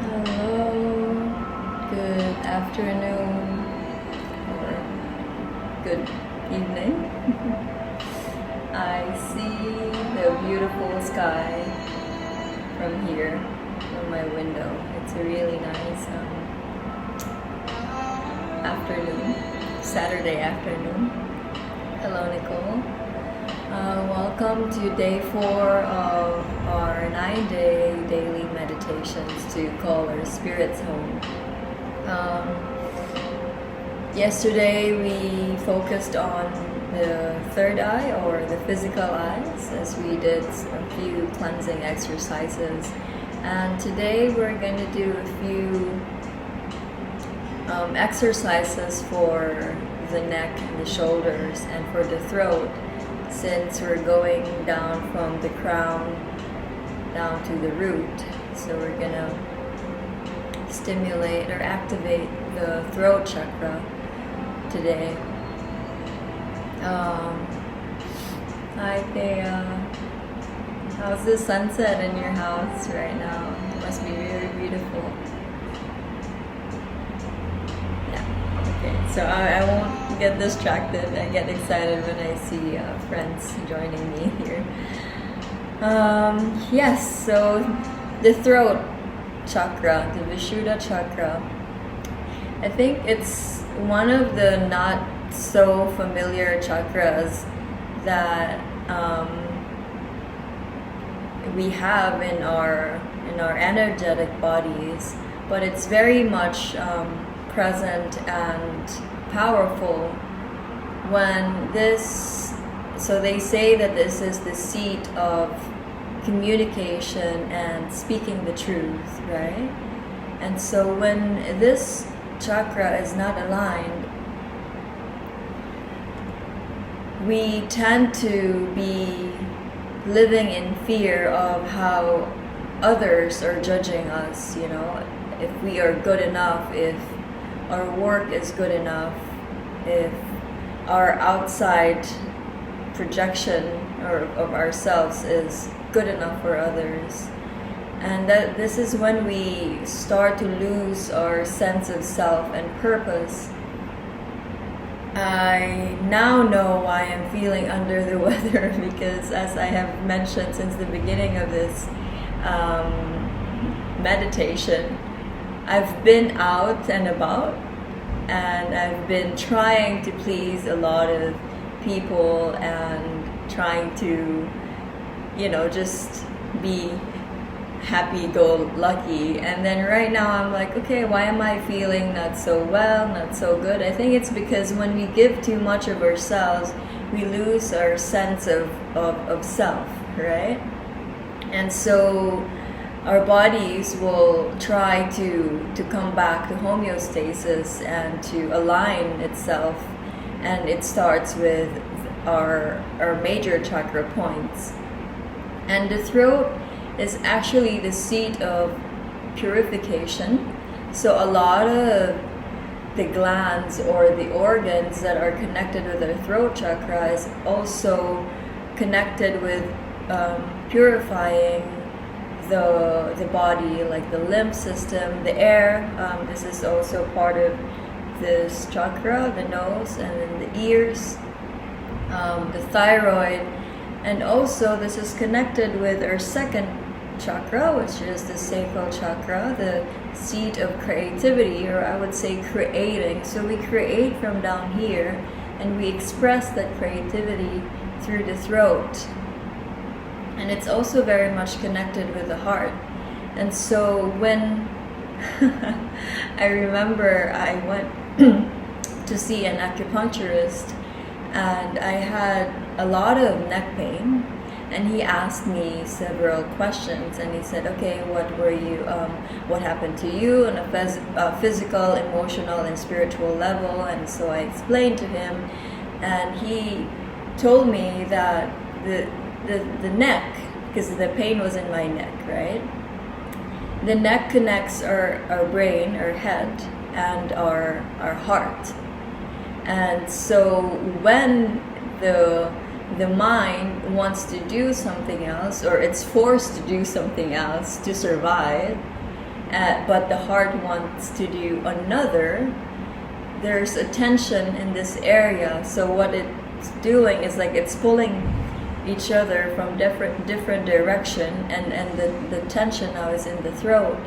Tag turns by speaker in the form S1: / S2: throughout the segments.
S1: Hello, good afternoon, or good evening. I see the beautiful sky from here, from my window. It's a really nice afternoon, Saturday afternoon. Hello, Nicole. Welcome to day 4 of our 9-day daily meditations to call our spirits home. Yesterday we focused on the third eye, or the physical eyes, as we did a few cleansing exercises. And today we're going to do a few exercises for the neck and the shoulders and for the throat, since we're going down from the crown down to the root. So we're gonna stimulate or activate the throat chakra today. Hi Thea. How's the sunset in your house right now? It must be very beautiful. Okay, so I won't get distracted and get excited when I see friends joining me here. Yes, so the throat chakra, the Vishuddha chakra, I think it's one of the not so familiar chakras that we have in our energetic bodies, but it's very much present and powerful when this, so they say that this is the seat of communication and speaking the truth, right? And so when this chakra is not aligned, we tend to be living in fear of how others are judging us, if we are good enough, if our work is good enough, if our outside projection of ourselves is good enough for others. And that this is when we start to lose our sense of self and purpose. I now know why I'm feeling under the weather, because as I have mentioned since the beginning of this meditation, I've been out and about, and I've been trying to please a lot of people and trying to, just be happy-go-lucky. And then right now I'm like, okay, why am I feeling not so well, not so good? I think it's because when we give too much of ourselves, we lose our sense of self, right? And so our bodies will try to come back to homeostasis and to align itself, and it starts with our major chakra points. And the throat is actually the seat of purification. So a lot of the glands or the organs that are connected with our throat chakra is also connected with purifying the body, like the lymph system, the air. This is also part of this chakra, the nose, and then the ears, the thyroid, and also this is connected with our second chakra, which is the sacral chakra, the seat of creativity, or I would say creating. So we create from down here, and we express that creativity through the throat. And it's also very much connected with the heart. And so when I remember I went to see an acupuncturist, and I had a lot of neck pain, and he asked me several questions, and he said, okay, what happened to you on a physical, emotional, and spiritual level? And so I explained to him, and he told me that the neck, because the pain was in my neck, right? The neck connects our brain, our head, and our heart. And so when the mind wants to do something else, or it's forced to do something else to survive, but the heart wants to do another, there's a tension in this area. So what it's doing is like it's pulling each other from different direction, and the tension now is in the throat.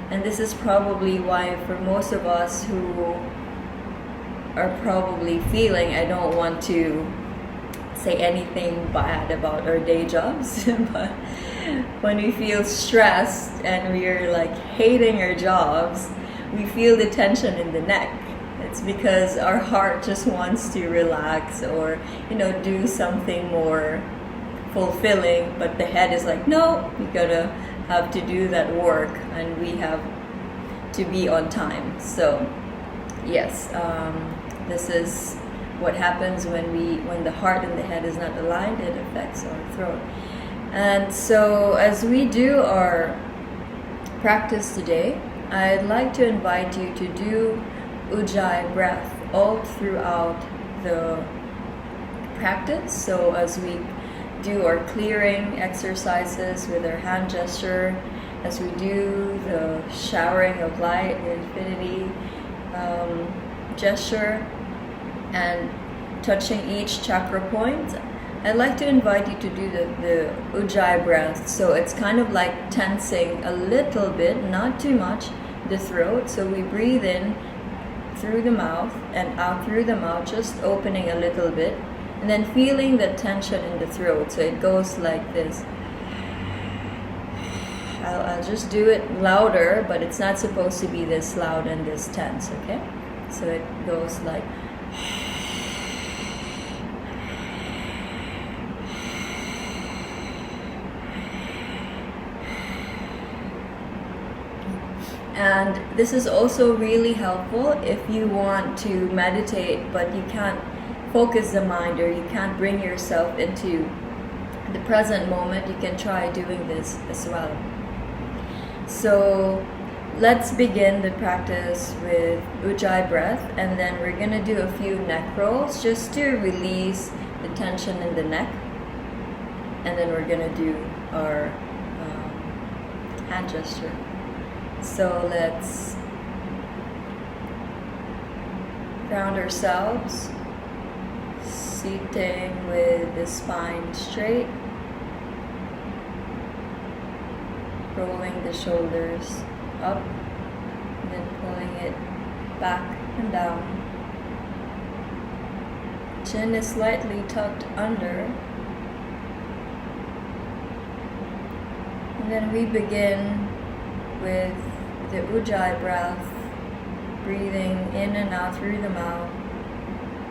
S1: And this is probably why for most of us who are probably feeling, I don't want to say anything bad about our day jobs, but when we feel stressed and we're like hating our jobs, we feel the tension in the neck. It's because our heart just wants to relax or, do something more fulfilling, but the head is like, no, we gotta have to do that work and we have to be on time. So yes, this is what happens when the heart and the head is not aligned. It affects our throat. And so as we do our practice today, I'd like to invite you to do Ujjayi breath all throughout the practice. So as we do our clearing exercises with our hand gesture, as we do the showering of light, the infinity gesture, and touching each chakra point, I'd like to invite you to do the Ujjayi breath. So it's kind of like tensing a little bit, not too much, the throat. So we breathe in through the mouth and out through the mouth, just opening a little bit, and then feeling the tension in the throat. So it goes like this. I'll just do it louder, but it's not supposed to be this loud and this tense, okay? So it goes like... And this is also really helpful if you want to meditate, but you can't focus the mind or you can't bring yourself into the present moment. You can try doing this as well. So let's begin the practice with Ujjayi breath, and then we're going to do a few neck rolls just to release the tension in the neck. And then we're going to do our hand gesture. So let's ground ourselves, sitting with the spine straight, rolling the shoulders up, and then pulling it back and down. Chin is slightly tucked under. And then we begin with the Ujjayi breath, breathing in and out through the mouth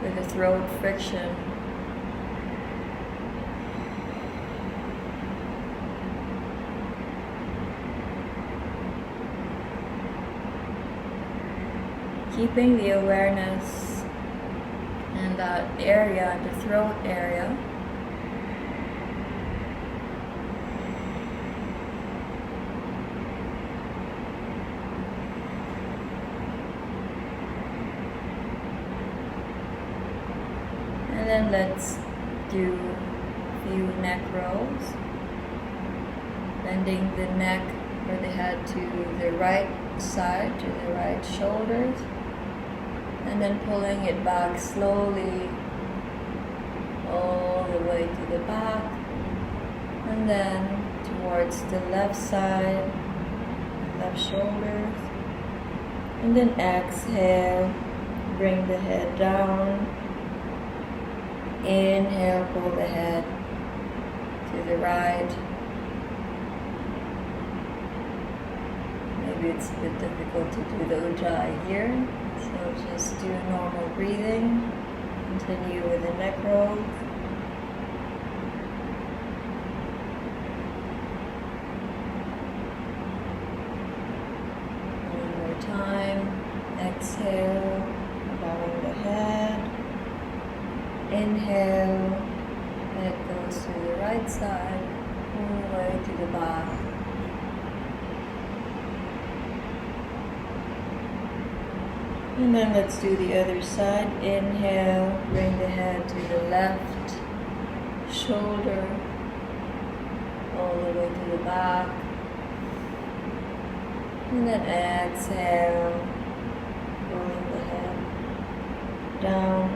S1: with the throat friction. Keeping the awareness in that area, the throat area. And then let's do a few neck rolls, bending the neck or the head to the right side, to the right shoulders, and then pulling it back slowly all the way to the back, and then towards the left side, left shoulder, and then exhale, bring the head down. Inhale, pull the head to the right. Maybe it's a bit difficult to do the Ujjayi here, so just do normal breathing. Continue with the neck roll. One more time. Exhale, bowing the head. Inhale, head goes to the right side, all the way to the back. And then let's do the other side. Inhale, bring the head to the left shoulder, all the way to the back. And then exhale, rolling the head down.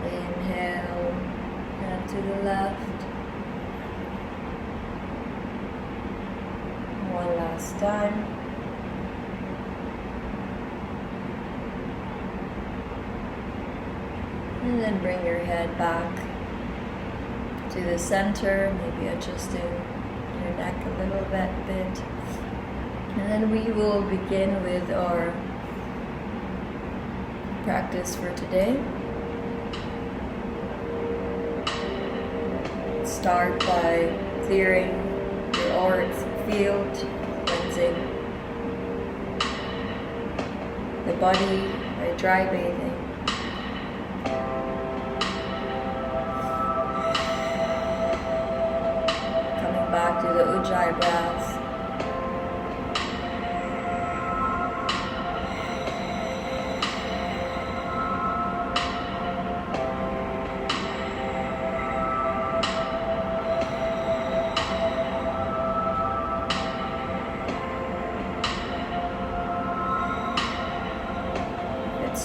S1: Inhale, hand to the left. One last time. And then bring your head back to the center, maybe adjusting your neck a little bit. And then we will begin with our practice for today. Start by clearing your auric field, cleansing the body by dry bathing. Coming back to the Ujjayi breath.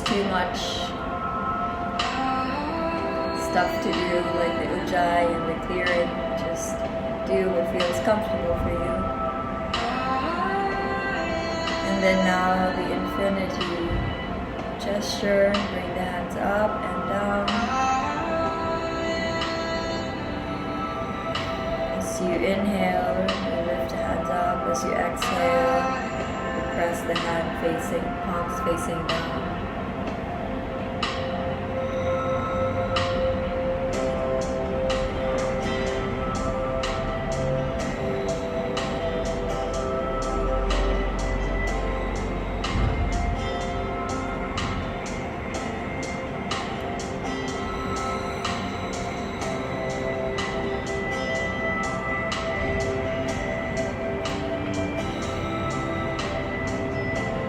S1: Too much stuff to do, like the Ujjayi and the clearing. Just do what feels comfortable for you. And then now the infinity gesture. Bring the hands up and down. As you inhale, you lift the hands up. As you exhale, you press the palms facing down.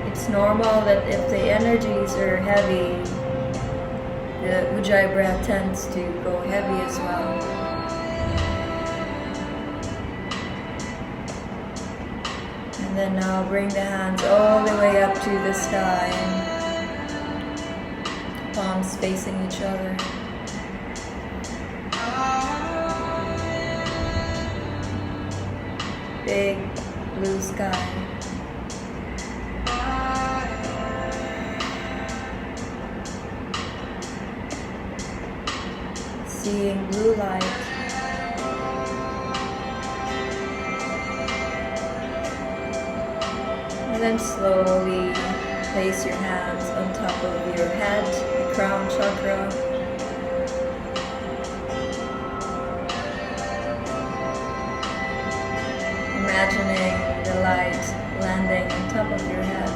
S1: It's normal that if the energies are heavy, the Ujjayi breath tends to go heavy as well. And then now bring the hands all the way up to the sky, palms facing each other. Big blue sky. Seeing blue light. And then slowly place your hands on top of your head, the crown chakra. Imagining the light landing on top of your head.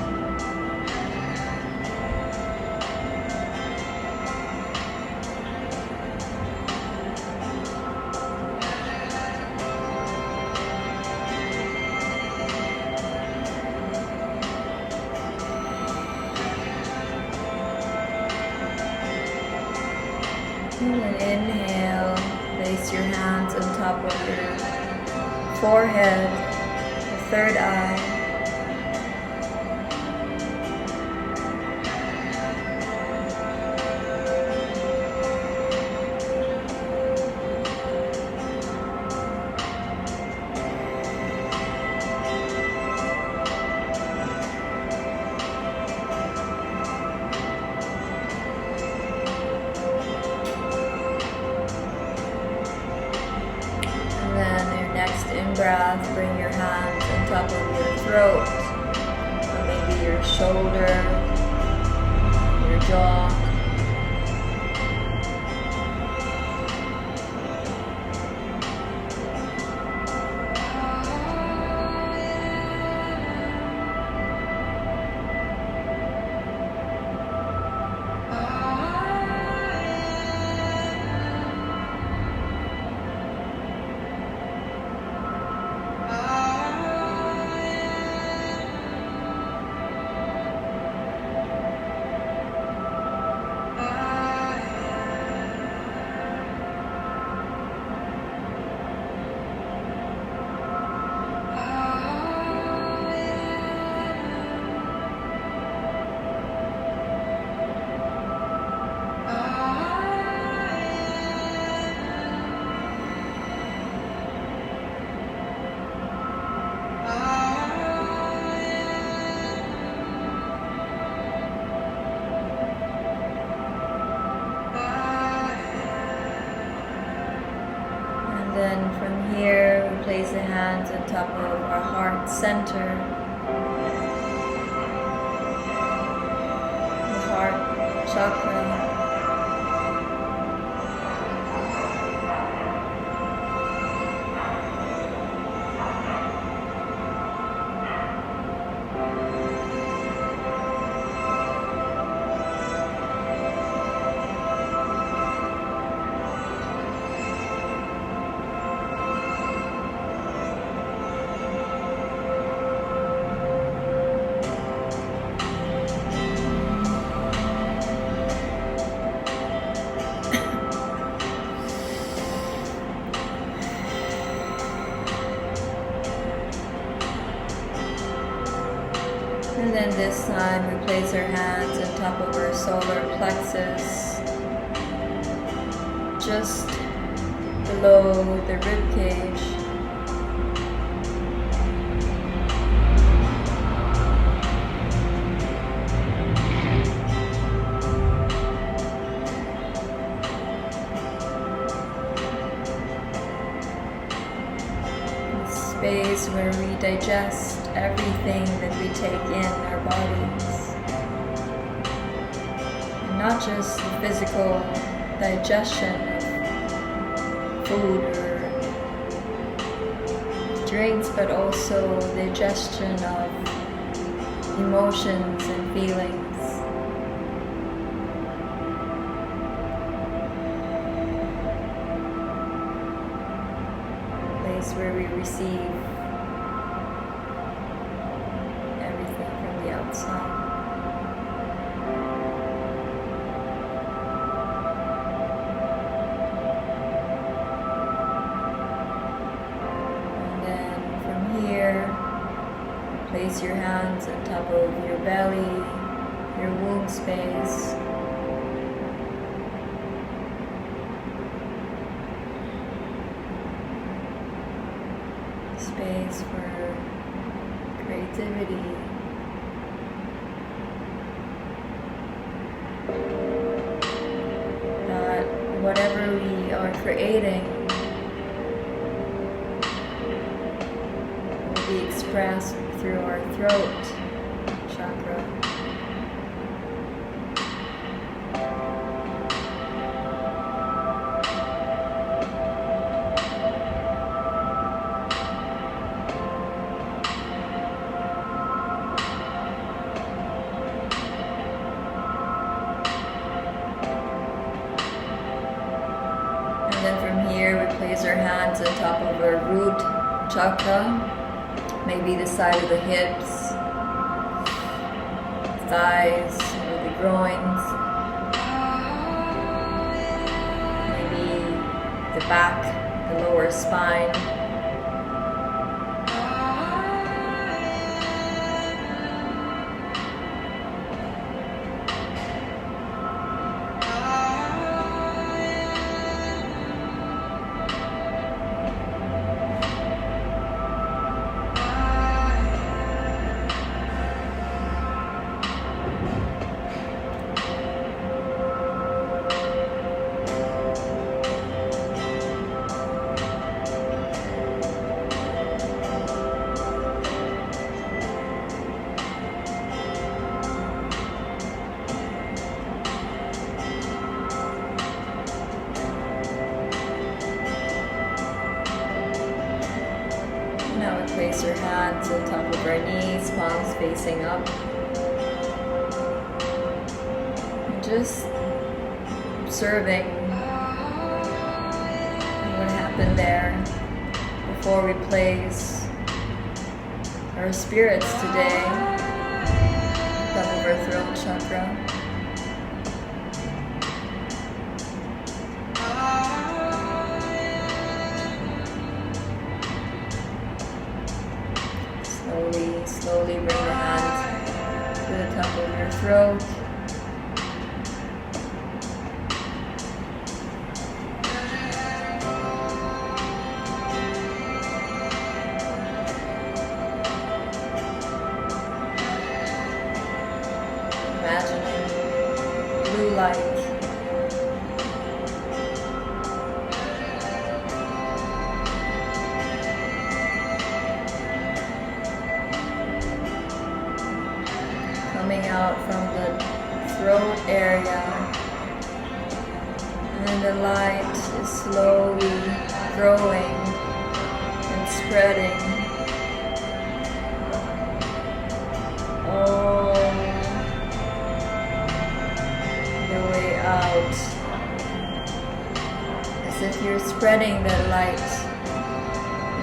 S1: And then inhale, place your hands on top of your forehead, the third eye. In-breath, bring your hands on top of your throat, or maybe your shoulder, your jaw. top of our heart center, the heart chakra. And then this time we place our hands on top of our solar plexus, just below the rib cage. Space where we digest everything that we take in our bodies. And not just the physical digestion of food or drinks, but also digestion of emotions and feelings. Where we receive everything from the outside. And then from here, place your hands on top of your belly, your womb space. Space for creativity, that whatever we are creating will be expressed through our throat chakra. And then from here, we place our hands on top of our root chakra, maybe the side of the hips, thighs, or the groins, maybe the back, the lower spine. Now we place our hands on top of our knees, palms facing up. And just observing what happened there before we place our spirits today on top of our throat chakra. Slowly bring the hands to the top of your throat. Imagining blue light. coming out from the throat area, and the light is slowly growing and spreading all the way out, as if you're spreading that light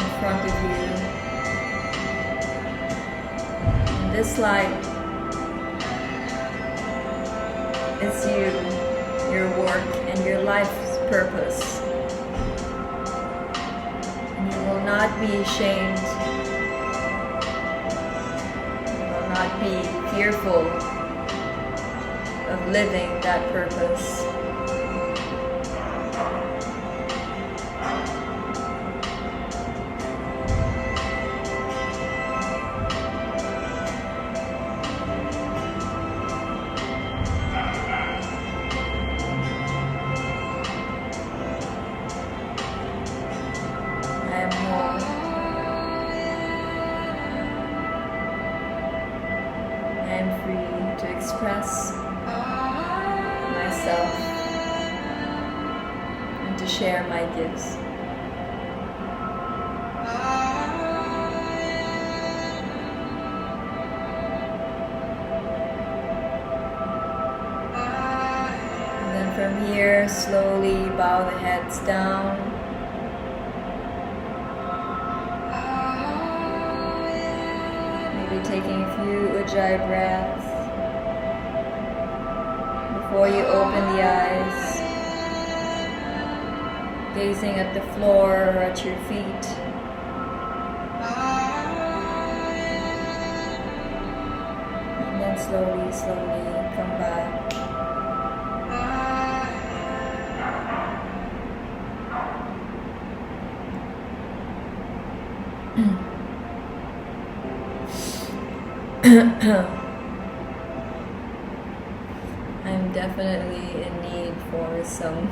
S1: in front of you. And this light is you, your work, and your life's purpose. And you will not be ashamed. You will not be fearful of living that purpose. To express myself and to share my gifts. And then from here, slowly bow the heads down. Maybe taking a few Ujjayi breaths before you open the eyes, gazing at the floor or at your feet. And then slowly come back. I'm definitely in need for some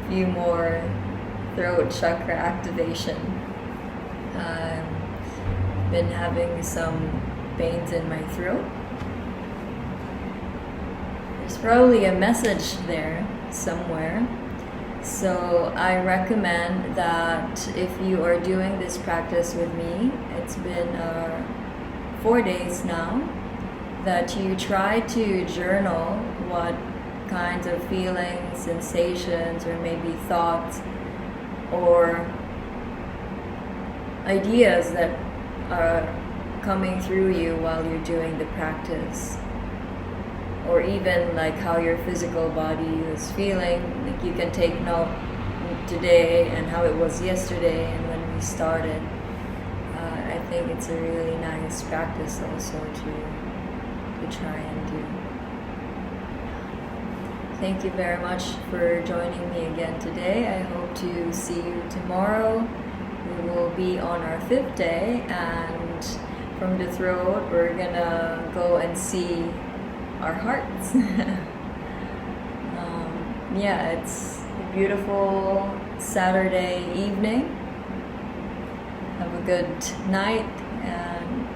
S1: few more throat chakra activation. I've been having some pains in my throat. There's probably a message there somewhere. So I recommend that if you are doing this practice with me, it's been 4 days now, that you try to journal what kinds of feelings, sensations, or maybe thoughts or ideas that are coming through you while you're doing the practice. Or even like how your physical body is feeling. Like you can take note today and how it was yesterday and when we started. I think it's a really nice practice also to try and do. Thank you very much for joining me again today. I hope to see you tomorrow. We will be on our 5th day, and from the throat we're gonna go and see our hearts. Yeah, it's a beautiful Saturday evening. Have a good night and